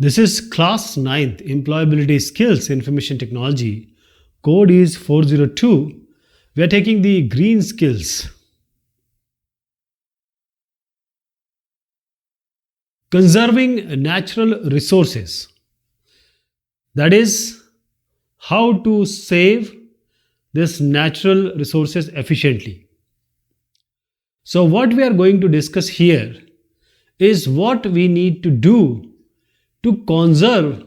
This is class 9th employability skills information technology. Code is 402. We are taking the green skills. Conserving natural resources. That is how to save this natural resources efficiently. So what we are going to discuss here is what we need to do to conserve,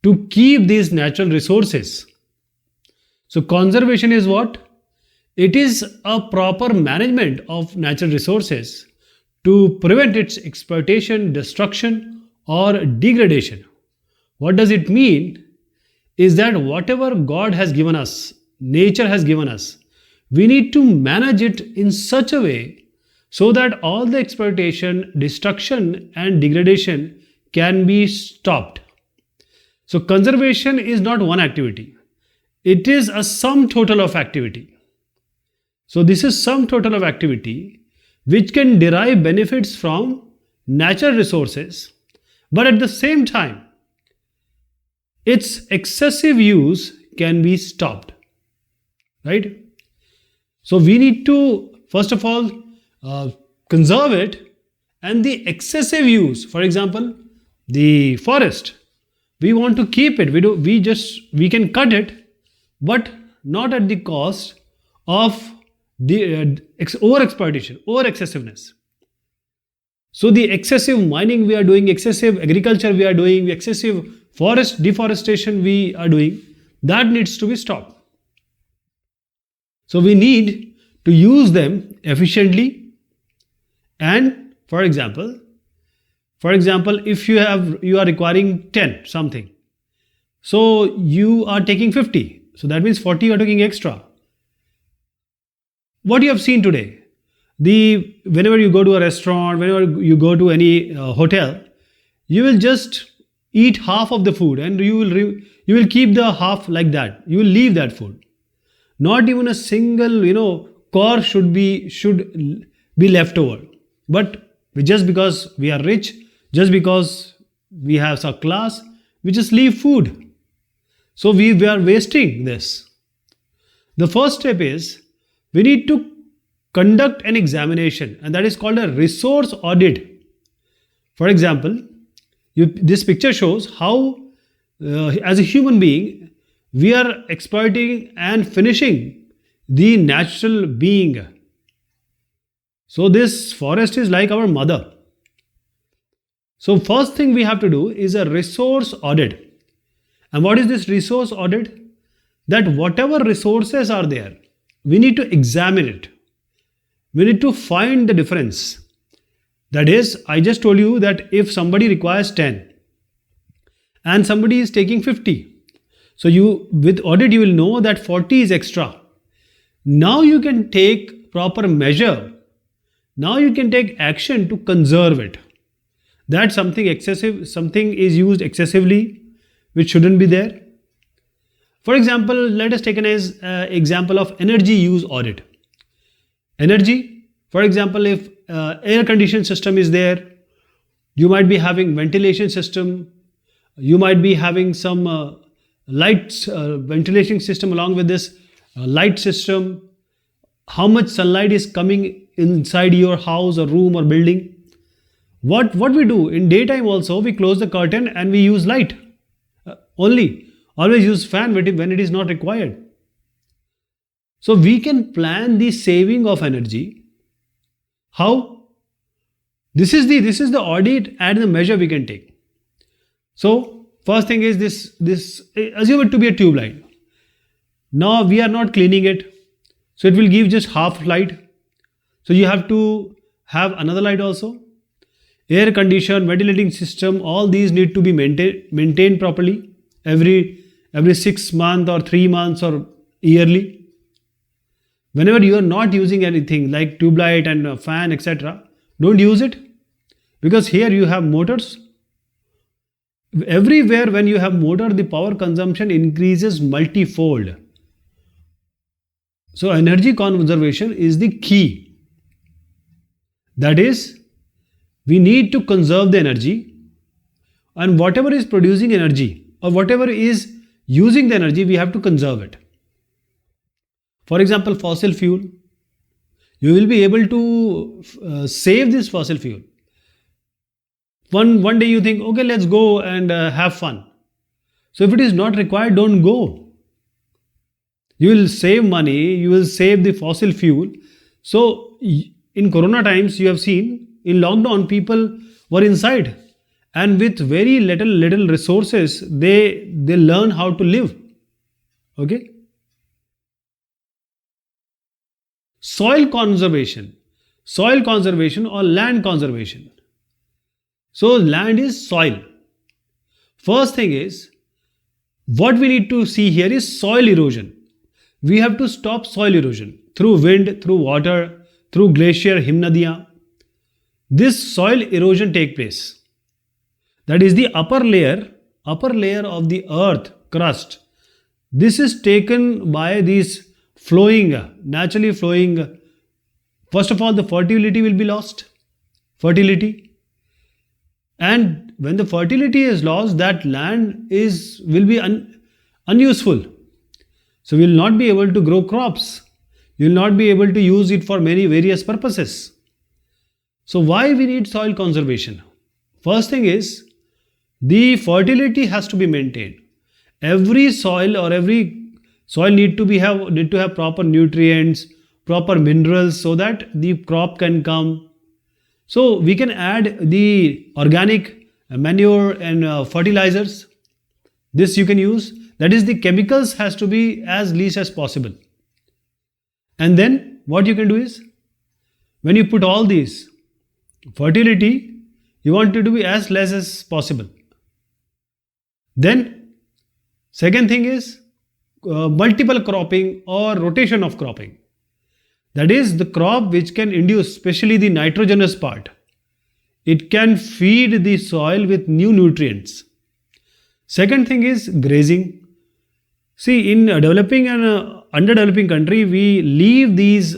to keep these natural resources. So conservation is what? It is a proper management of natural resources to prevent its exploitation, destruction or degradation. What does it mean? Is that whatever God has given us, nature has given us, we need to manage it in such a way so that all the exploitation, destruction and degradation can be stopped. So conservation is not one activity. It is a sum total of activity. So this is sum total of activity which can derive benefits from natural resources, but at the same time, its excessive use can be stopped. Right? So we need to, first of all, conserve it, and the excessive use, for example, the forest, we want to keep it. We can cut it, but not at the cost of the over-exploitation, over-excessiveness. So the excessive mining we are doing, excessive agriculture we are doing, excessive forest deforestation we are doing, that needs to be stopped. So we need to use them efficiently. And for example, if you are requiring 10 something, so you are taking 50, so that means 40 you are taking extra. What you have seen today, whenever you go to a restaurant, whenever you go to any hotel, you will just eat half of the food and you will keep the half like that. You will leave that food. Not even a single core should be left over. But just because we are rich, just because we have some class, we just leave food. So we are wasting this. The first step is we need to conduct an examination, and that is called a resource audit. For example, this picture shows how as a human being we are exploiting and finishing the natural being. So this forest is like our mother. So first thing we have to do is a resource audit. And what is this resource audit? That whatever resources are there, we need to examine it. We need to find the difference. That is, I just told you that if somebody requires 10 and somebody is taking 50, so with audit you will know that 40 is extra. Now you can take proper measure. Now you can take action to conserve it. That something is used excessively, which shouldn't be there. For example, let us take an example of energy use audit. Energy, for example, if air conditioning system is there, you might be having ventilation system, you might be having some lights, ventilation system along with this light system. How much sunlight is coming inside your house or room or building? What we do in daytime also, we close the curtain and we use light only. Always use fan when it is not required. So we can plan the saving of energy. How? This is the audit and the measure we can take. So first thing is this assume it to be a tube light. Now we are not cleaning it, so it will give just half light. So you have to have another light also. Air condition, ventilating system, all these need to be maintained properly every 6 months or 3 months or yearly. Whenever you are not using anything like tube light and a fan, etc., don't use it, because here you have motors. Everywhere when you have motor, the power consumption increases multifold. So energy conservation is the key. That is, we need to conserve the energy. and whatever is producing energy or whatever is using the energy, we have to conserve it. For example, fossil fuel, you will be able to save this fossil fuel. One day you think, okay, let's go and have fun. So if it is not required, don't go. You will save money, you will save the fossil fuel. So in Corona times, you have seen in lockdown, people were inside, and with very little resources, they learn how to live. Okay. Soil conservation or land conservation. So land is soil. First thing is, what we need to see here is soil erosion. We have to stop soil erosion through wind, through water, through glacier, Himnadiya. This soil erosion take place. That is the upper layer of the earth crust. This is taken by these naturally flowing. First of all, the fertility will be lost. And when the fertility is lost, that land will be unuseful. So we will not be able to grow crops. You will not be able to use it for many various purposes. So why we need soil conservation? First thing is, the fertility has to be maintained. Every soil need to have proper nutrients, proper minerals, so that the crop can come. So we can add the organic manure and fertilizers. This you can use. That is, the chemicals has to be as least as possible. And then what you can do is, when you put all these, fertility, you want it to be as less as possible. Then second thing is multiple cropping or rotation of cropping. That is, the crop which can induce, especially the nitrogenous part. It can feed the soil with new nutrients. Second thing is grazing. See, in developing and underdeveloping country, we leave these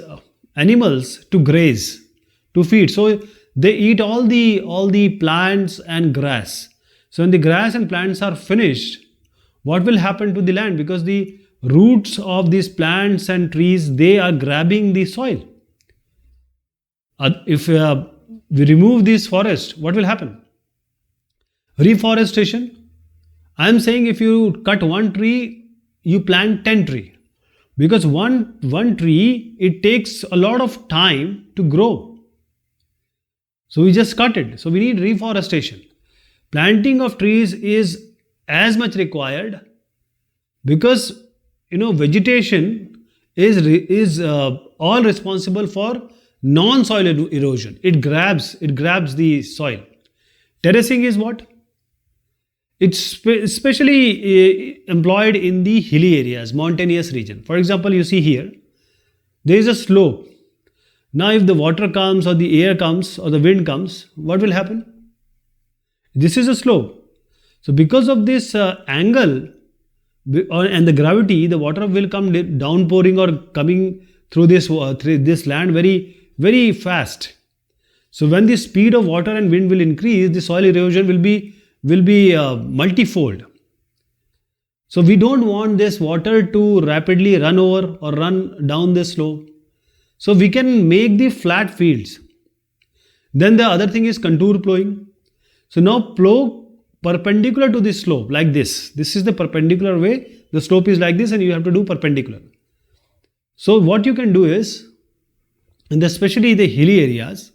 animals to graze, to feed. So they eat all the plants and grass. So when the grass and plants are finished, what will happen to the land? Because the roots of these plants and trees, they are grabbing the soil. If we remove this forest, what will happen? Reforestation. I am saying, if you cut one tree, you plant 10 trees. Because one tree, it takes a lot of time to grow. So we just cut it. So we need reforestation. Planting of trees is as much required, because vegetation is all responsible for non-soil erosion. It grabs the soil. Terracing is what? It's especially employed in the hilly areas, mountainous region. For example, you see here, there is a slope. Now if the water comes or the air comes or the wind comes, what will happen? This is a slope. So because of this angle and the gravity, the water will come downpouring or coming through this land very, very fast. So when the speed of water and wind will increase, the soil erosion will be multifold. So we don't want this water to rapidly run over or run down this slope. So we can make the flat fields. Then the other thing is contour plowing. So now plow perpendicular to the slope like this. This is the perpendicular way. The slope is like this and you have to do perpendicular. So what you can do is, and especially the hilly areas,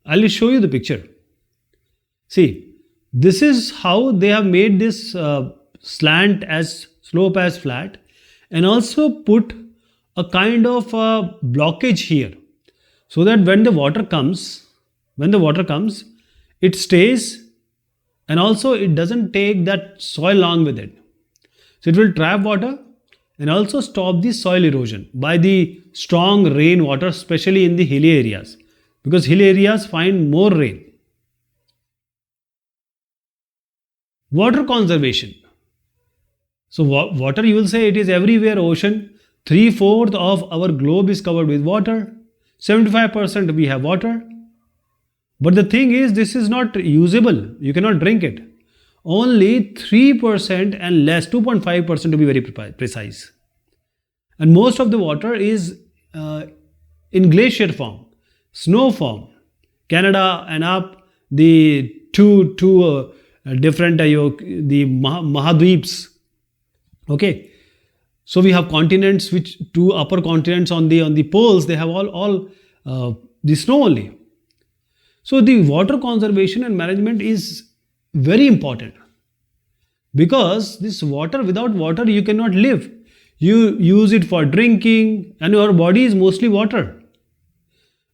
I will show you the picture. See, this is how they have made this slope as flat, and also put a kind of blockage here, so that when the water comes, it stays, and also it doesn't take that soil along with it. So it will trap water and also stop the soil erosion by the strong rain water, especially in the hilly areas, because hilly areas find more rain. Water conservation. So water, you will say, it is everywhere. Ocean, 3/4 of our globe is covered with water. 75% we have water. But the thing is, this is not usable. You cannot drink it. Only 3% and less, 2.5% to be very precise. And most of the water is in glacier form, snow form. Canada and up, the two different the Mahadweeps. Okay, so we have continents, which two upper continents on the poles, they have all the snow only. So the water conservation and management is very important, because this water, without water you cannot live. You use it for drinking, and your body is mostly water.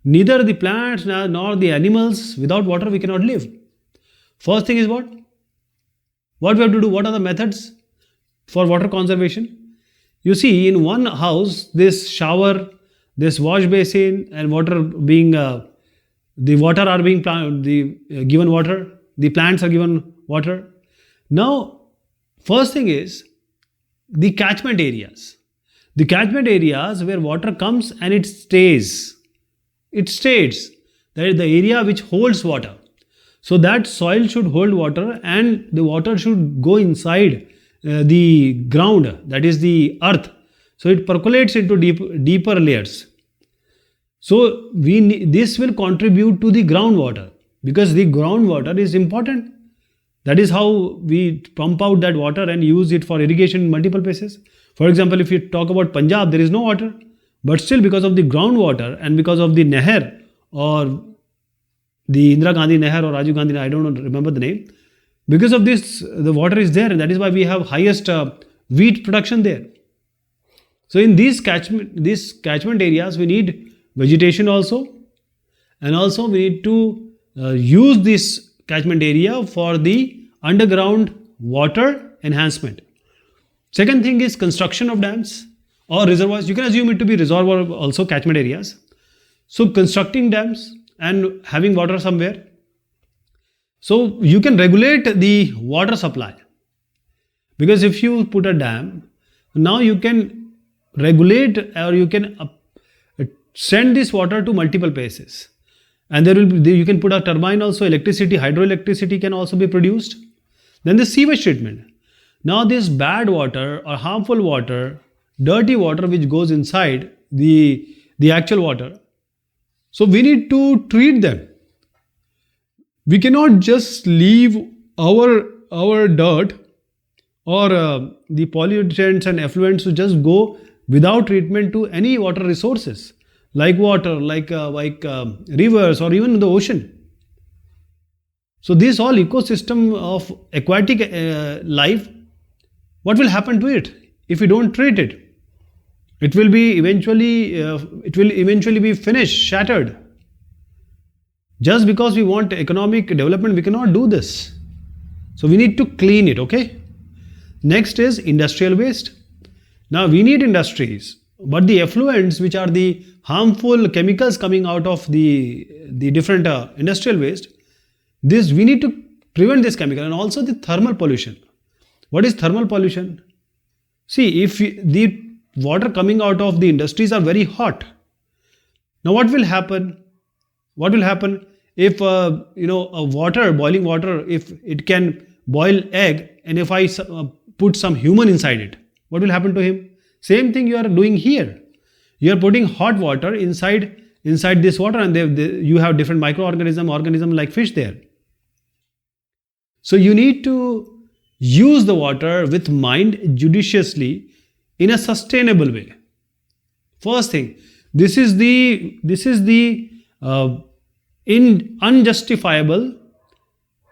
Neither the plants nor the animals, without water we cannot live. First thing is what? What we have to do? What are the methods for water conservation? You see, in one house, this shower, this wash basin, and water being the water are being given water. The plants are given water. Now, first thing is the catchment areas. The catchment areas where water comes and it stays. It stays. That is the area which holds water. So that soil should hold water, and the water should go inside the ground, that is the earth. So it percolates into deeper layers. So this will contribute to the groundwater, because the groundwater is important. That is how we pump out that water and use it for irrigation in multiple places. For example, if you talk about Punjab, there is no water, but still because of the groundwater and because of the Nehar, or the Indira Gandhi Nehar or Rajiv Gandhi Nehar, I don't remember the name. Because of this, the water is there, and that is why we have highest wheat production there. So in these catchment areas, we need vegetation also, and also we need to use this catchment area for the underground water enhancement. Second thing is construction of dams or reservoirs. You can assume it to be reservoir also, catchment areas. So constructing dams and having water somewhere. So you can regulate the water supply, because if you put a dam, now you can regulate, or you can send this water to multiple places, and there will be, you can put a turbine also. Electricity, hydroelectricity can also be produced. Then the sewage treatment. Now this bad water or harmful water, dirty water which goes inside the actual water, so we need to treat them. We cannot just leave our dirt or the pollutants and effluents to just go without treatment to any water resources like water, like rivers, or even the ocean. So this whole ecosystem of aquatic life, what will happen to it if we don't treat it? It will eventually be finished, shattered. Just because we want economic development, we cannot do this. So we need to clean it, okay? Next is industrial waste. Now we need industries, but the effluents, which are the harmful chemicals coming out of the different industrial waste, this we need to prevent this chemical. And also the thermal pollution. What is thermal pollution? See, if the water coming out of the industries are very hot, now what will happen? What will happen if boiling water, if it can boil egg, and if I put some human inside it, what will happen to him? Same thing you are doing here. You are putting hot water inside this water, and you have different microorganism like fish there. So you need to use the water with mind, judiciously, in a sustainable way. First thing, this is the unjustifiable,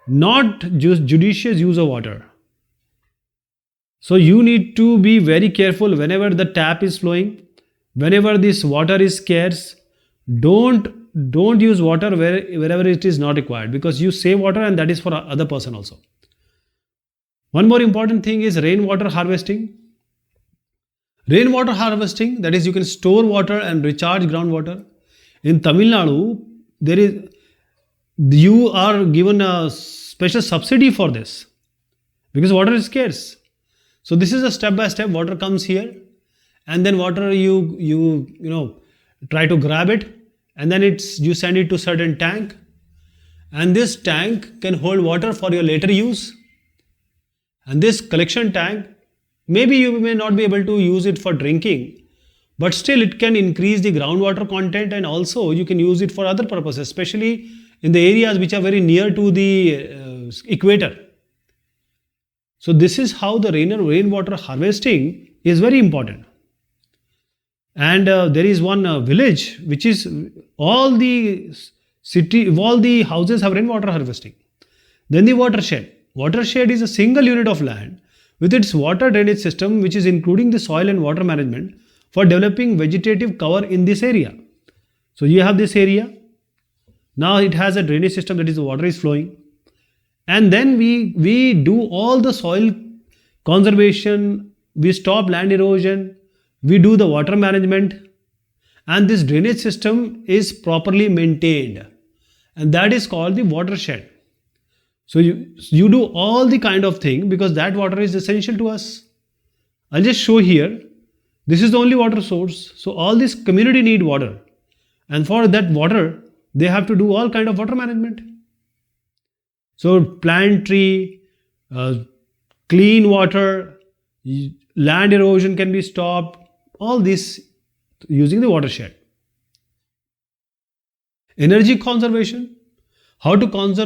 not just judicious use of water. So you need to be very careful whenever the tap is flowing, whenever this water is scarce. Don't use water wherever it is not required, because you save water, and that is for other person also. One more important thing is rainwater harvesting. Rainwater harvesting, that is, you can store water and recharge groundwater. In Tamil Nadu, you are given a special subsidy for this, because water is scarce. So this is a step by step. Water comes here, and then water you try to grab it, and then you send it to certain tank, and this tank can hold water for your later use. And this collection tank, maybe you may not be able to use it for drinking, but still it can increase the groundwater content, and also you can use it for other purposes, especially in the areas which are very near to the equator. So this is how the rainwater harvesting is very important. And there is one village which is all the houses have rainwater harvesting. Then the watershed. Watershed is a single unit of land with its water drainage system, which is including the soil and water management for developing vegetative cover in this area. So you have this area. Now it has a drainage system, that is the water is flowing. And then we do all the soil conservation, we stop land erosion, we do the water management, and this drainage system is properly maintained, and that is called the watershed. So you do all the kind of thing because that water is essential to us. I'll just show here. This is the only water source. So all this community need water, and for that water they have to do all kind of water management. So plant tree, clean water, land erosion can be stopped, all this using the watershed. Energy conservation, how to conserve